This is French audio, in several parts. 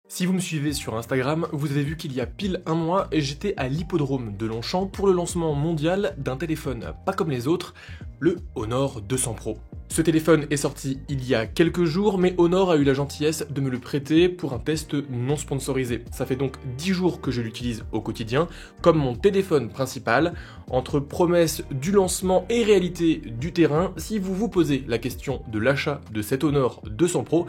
Si vous me suivez sur Instagram, vous avez vu qu'il y a pile un mois, j'étais à l'hippodrome de Longchamp pour le lancement mondial d'un téléphone pas comme les autres, le Honor 200 Pro. Ce téléphone est sorti il y a quelques jours, mais Honor a eu la gentillesse de me le prêter pour un test non sponsorisé. Ça fait donc 10 jours que je l'utilise au quotidien comme mon téléphone principal. Entre promesses du lancement et réalité du terrain, si vous vous posez la question de l'achat de cet Honor 200 Pro,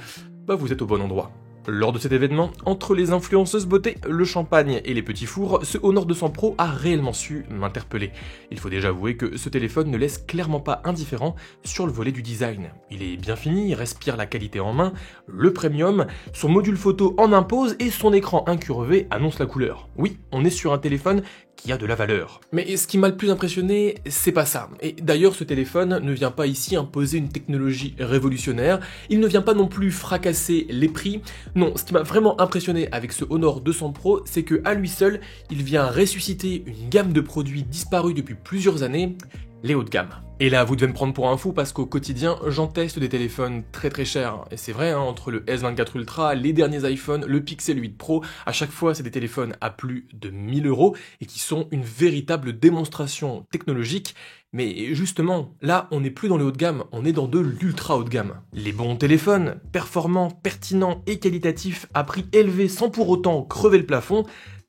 vous êtes au bon endroit. Lors de cet événement, entre les influenceuses beauté, le champagne et les petits fours, ce Honor 200 Pro a réellement su m'interpeller. Il faut déjà avouer que ce téléphone ne laisse clairement pas indifférent sur le volet du design. Il est bien fini, respire la qualité en main, le premium, son module photo en impose et son écran incurvé annonce la couleur. Oui, on est sur un téléphone qui a de la valeur. Mais ce qui m'a le plus impressionné, c'est pas ça. Et d'ailleurs, ce téléphone ne vient pas ici imposer une technologie révolutionnaire, il ne vient pas non plus fracasser les prix. Non, ce qui m'a vraiment impressionné avec ce Honor 200 Pro, c'est que à lui seul, il vient ressusciter une gamme de produits disparus depuis plusieurs années, les hauts de gamme. Et là, vous devez me prendre pour un fou parce qu'au quotidien, j'en teste des téléphones très chers. Et c'est vrai, entre le S24 Ultra, les derniers iPhones, le Pixel 8 Pro, à chaque fois, c'est des téléphones à plus de 1000 € et qui sont une véritable démonstration technologique. Mais justement, là, on n'est plus dans le haut de gamme, on est dans de l'ultra haut de gamme. Les bons téléphones, performants, pertinents et qualitatifs, à prix élevé sans pour autant crever le plafond,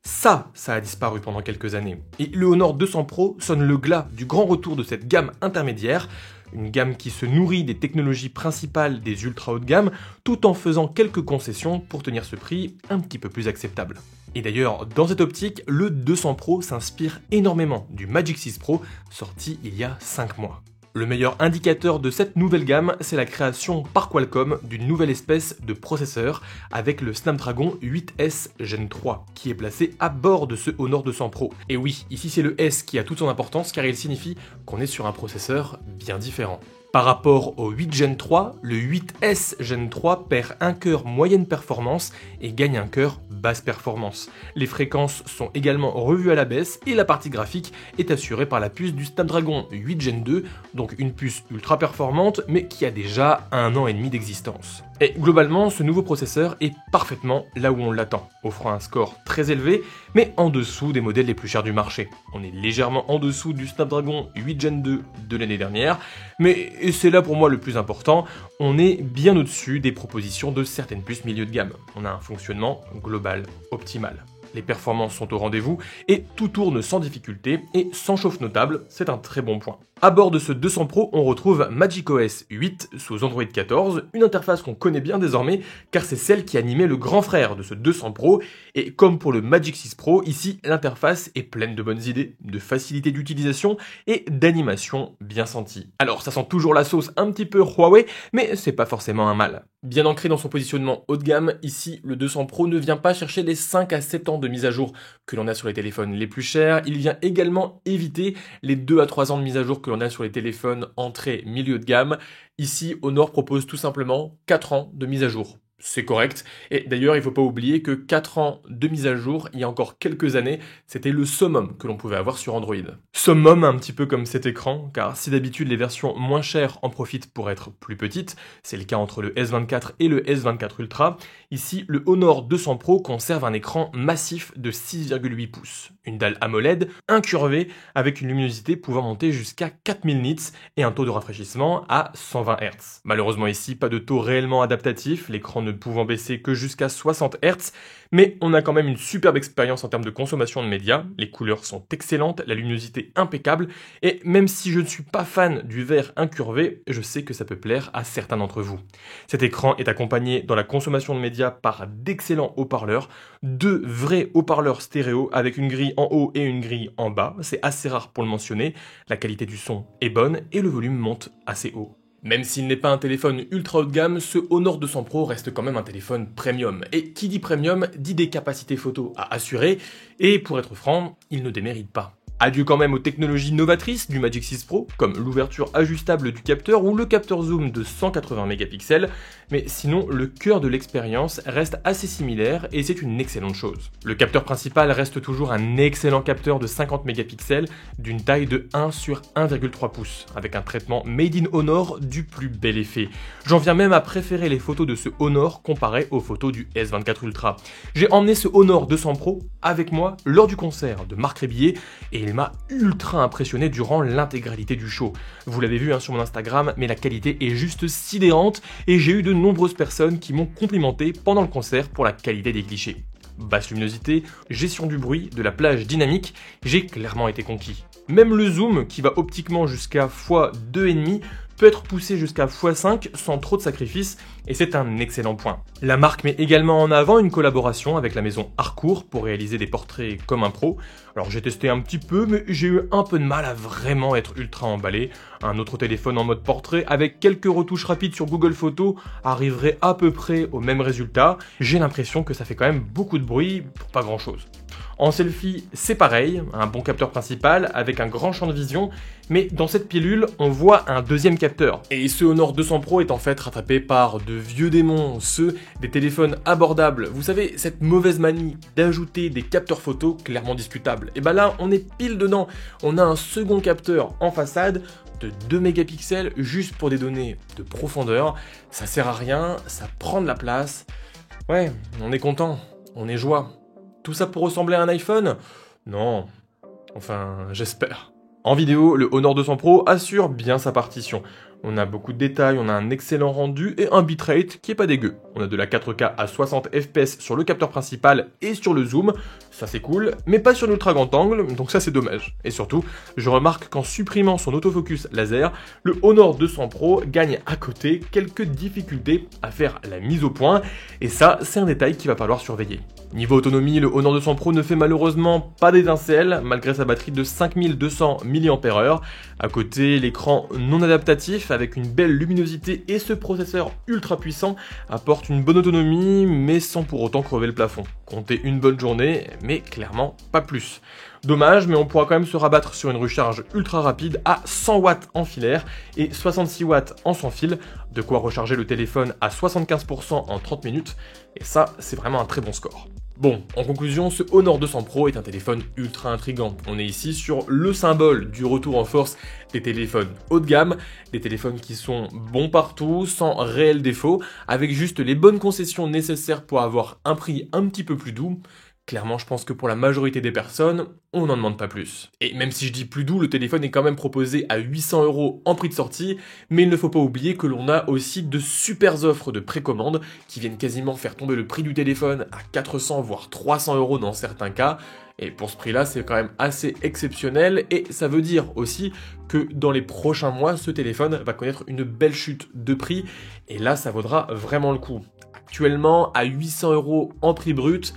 ça a disparu pendant quelques années. Et le Honor 200 Pro sonne le glas du grand retour de cette gamme intermédiaire, une gamme qui se nourrit des technologies principales des ultra haut de gamme, tout en faisant quelques concessions pour tenir ce prix un petit peu plus acceptable. Et d'ailleurs, dans cette optique, le 200 Pro s'inspire énormément du Magic 6 Pro, sorti il y a 5 mois. Le meilleur indicateur de cette nouvelle gamme, c'est la création par Qualcomm d'une nouvelle espèce de processeur avec le Snapdragon 8S Gen 3 qui est placé à bord de ce Honor 200 Pro. Et oui, ici c'est le S qui a toute son importance car il signifie qu'on est sur un processeur bien différent. Par rapport au 8 Gen 3, le 8S Gen 3 perd un cœur moyenne performance et gagne un cœur basse performance. Les fréquences sont également revues à la baisse et la partie graphique est assurée par la puce du Snapdragon 8 Gen 2, donc une puce ultra performante mais qui a déjà 1 an et demi d'existence. Et globalement, ce nouveau processeur est parfaitement là où on l'attend, offrant un score très élevé, mais en dessous des modèles les plus chers du marché. On est légèrement en dessous du Snapdragon 8 Gen 2 de l'année dernière, mais et c'est là pour moi le plus important, on est bien au-dessus des propositions de certaines puces milieu de gamme. On a un fonctionnement global optimal. Les performances sont au rendez-vous et tout tourne sans difficulté et sans chauffe notable, c'est un très bon point. À bord de ce 200 Pro, on retrouve macOS 8 sous Android 14, une interface qu'on connaît bien désormais car c'est celle qui animait le grand frère de ce 200 Pro et comme pour le Magic 6 Pro, ici l'interface est pleine de bonnes idées, de facilité d'utilisation et d'animation bien sentie. Alors ça sent toujours la sauce un petit peu Huawei, mais c'est pas forcément un mal. Bien ancré dans son positionnement haut de gamme, ici le 200 Pro ne vient pas chercher les 5 à 7 ans de mise à jour que l'on a sur les téléphones les plus chers, il vient également éviter les 2 à 3 ans de mise à jour que l'on a sur les téléphones entrée milieu de gamme. Ici, Honor propose tout simplement 4 ans de mise à jour. C'est correct, et d'ailleurs il ne faut pas oublier que 4 ans de mise à jour, il y a encore quelques années, c'était le summum que l'on pouvait avoir sur Android. Summum un petit peu comme cet écran, car si d'habitude les versions moins chères en profitent pour être plus petites, c'est le cas entre le S24 et le S24 Ultra, ici le Honor 200 Pro conserve un écran massif de 6,8 pouces, une dalle AMOLED incurvée avec une luminosité pouvant monter jusqu'à 4000 nits et un taux de rafraîchissement à 120 Hz. Malheureusement ici, pas de taux réellement adaptatif, l'écran ne pouvant baisser que jusqu'à 60 Hz, mais on a quand même une superbe expérience en termes de consommation de médias, les couleurs sont excellentes, la luminosité impeccable, et même si je ne suis pas fan du vert incurvé, je sais que ça peut plaire à certains d'entre vous. Cet écran est accompagné dans la consommation de médias par d'excellents haut-parleurs, 2 vrais haut-parleurs stéréo avec une grille en haut et une grille en bas, c'est assez rare pour le mentionner, la qualité du son est bonne et le volume monte assez haut. Même s'il n'est pas un téléphone ultra haut de gamme, ce Honor 200 Pro reste quand même un téléphone premium. Et qui dit premium, dit des capacités photo à assurer, et pour être franc, il ne démérite pas. Adieu quand même aux technologies novatrices du Magic 6 Pro, comme l'ouverture ajustable du capteur ou le capteur zoom de 180 mégapixels, mais sinon le cœur de l'expérience reste assez similaire et c'est une excellente chose. Le capteur principal reste toujours un excellent capteur de 50 mégapixels d'une taille de 1 sur 1,3 pouces, avec un traitement Made in Honor du plus bel effet. J'en viens même à préférer les photos de ce Honor comparées aux photos du S24 Ultra. J'ai emmené ce Honor 200 Pro avec moi lors du concert de Marc Rébillet et il m'a ultra impressionné durant l'intégralité du show. Vous l'avez vu sur mon Instagram, mais la qualité est juste sidérante et j'ai eu de nombreuses personnes qui m'ont complimenté pendant le concert pour la qualité des clichés. Basse luminosité, gestion du bruit, de la plage dynamique, j'ai clairement été conquis. Même le zoom, qui va optiquement jusqu'à x2,5, peut être poussé jusqu'à x5 sans trop de sacrifices, et c'est un excellent point. La marque met également en avant une collaboration avec la maison Harcourt pour réaliser des portraits comme un pro. Alors j'ai testé un petit peu, mais j'ai eu un peu de mal à vraiment être ultra emballé. Un autre téléphone en mode portrait avec quelques retouches rapides sur Google Photos arriverait à peu près au même résultat. J'ai l'impression que ça fait quand même beaucoup de bruit pour pas grand chose. En selfie, c'est pareil, un bon capteur principal avec un grand champ de vision, mais dans cette pilule, on voit un deuxième capteur. Et ce Honor 200 Pro est en fait rattrapé par de vieux démons, ceux des téléphones abordables. Vous savez, cette mauvaise manie d'ajouter des capteurs photos clairement discutables. Et bah là, on est pile dedans. On a un second capteur en façade de 2 mégapixels juste pour des données de profondeur. Ça sert à rien, ça prend de la place. Ouais, on est content, on est joie. Tout ça pour ressembler à un iPhone? Non. Enfin, j'espère. En vidéo, le Honor 200 Pro assure bien sa partition. On a beaucoup de détails, on a un excellent rendu et un bitrate qui est pas dégueu. On a de la 4K à 60 fps sur le capteur principal et sur le zoom, ça c'est cool, mais pas sur l'ultra grand angle, donc ça c'est dommage. Et surtout, je remarque qu'en supprimant son autofocus laser, le Honor 200 Pro gagne à côté quelques difficultés à faire la mise au point, et ça c'est un détail qu'il va falloir surveiller. Niveau autonomie, le Honor 200 Pro ne fait malheureusement pas d'étincelles, malgré sa batterie de 5200 mAh. À côté, l'écran non adaptatif avec une belle luminosité et ce processeur ultra puissant apporte une bonne autonomie, mais sans pour autant crever le plafond. Comptez une bonne journée, mais clairement pas plus. Dommage, mais on pourra quand même se rabattre sur une recharge ultra rapide à 100 watts en filaire et 66 watts en sans fil, de quoi recharger le téléphone à 75% en 30 minutes, et ça, c'est vraiment un très bon score. Bon, en conclusion, ce Honor 200 Pro est un téléphone ultra intriguant. On est ici sur le symbole du retour en force des téléphones haut de gamme, des téléphones qui sont bons partout, sans réel défaut, avec juste les bonnes concessions nécessaires pour avoir un prix un petit peu plus doux. Clairement, je pense que pour la majorité des personnes, on n'en demande pas plus. Et même si je dis plus doux, le téléphone est quand même proposé à 800 € en prix de sortie, mais il ne faut pas oublier que l'on a aussi de super offres de précommande qui viennent quasiment faire tomber le prix du téléphone à 400 voire 300 € dans certains cas. Et pour ce prix-là, c'est quand même assez exceptionnel et ça veut dire aussi que dans les prochains mois, ce téléphone va connaître une belle chute de prix et là, ça vaudra vraiment le coup. Actuellement, à 800 € en prix brut,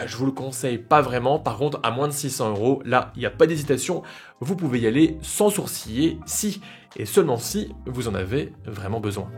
je vous le conseille pas vraiment. Par contre, à moins de 600 €, là, il n'y a pas d'hésitation. Vous pouvez y aller sans sourciller si et seulement si vous en avez vraiment besoin.